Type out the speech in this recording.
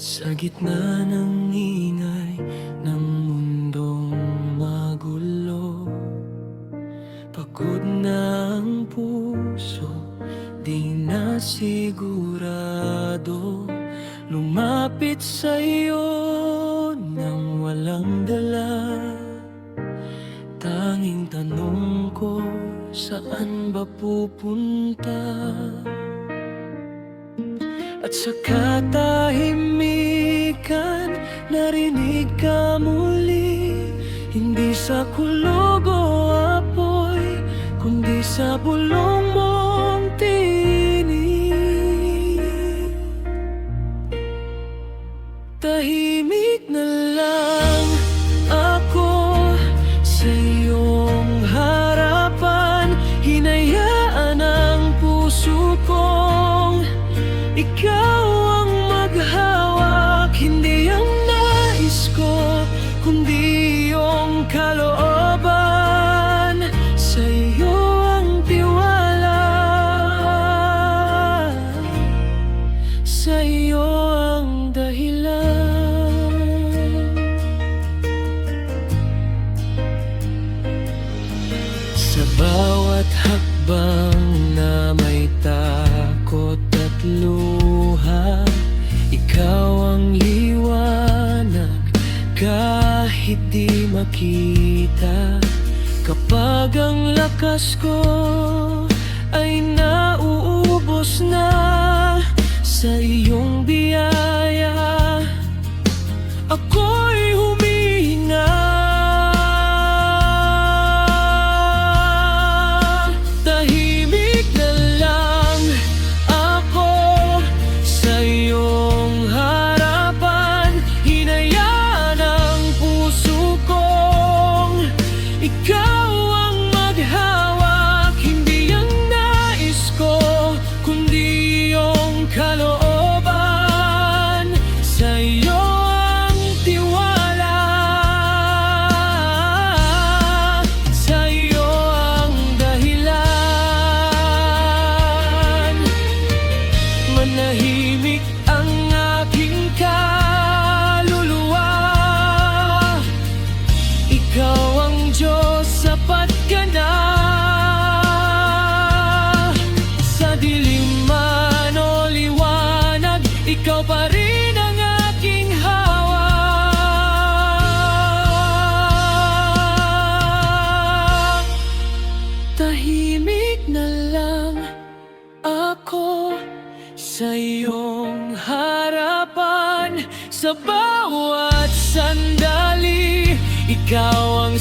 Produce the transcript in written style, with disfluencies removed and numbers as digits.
Sa gitna ng ingay ng mundong magulo, pagod na ang puso, di na sigurado. Lumapit sa'yo nang walang dala. Tanging tanong ko, saan ba pupunta? At sa katahimikan, narinig ka muli. Hindi sa kulog o apoy, kundi sa bulong mong tinig. Tahimik na lang ako sa iyong harapan. Hinayaan ang puso kong ikaw ang maghawak. Hindi ang nais ko, kundi iyong kalooban. Sa iyo ang tiwala, sa iyo ang dahilan. Sa bawat hakbang na may takot at luha, ikaw ang liwanag kahit di makita. Kapag ang lakas ko ay nauubos na, sa iyong biyaya ako'y humihinga. Tahimik na lang ako sa iyong harapan. Hinayaan ang puso kong ikaw ang maghawak. Hindi ang nais ko, kundi iyong kalooban. Sa iyo ang tiwala, sa iyo ang dahilan. Manahimik ang aking kaluluwa. Ikaw ang Diyos, sapat ka na. Sa dilim man o liwanag, ikaw pa rin ang aking hawak. Tahimik na lang ako sa iyong harapan. Sa bawat sandali, ikaw ang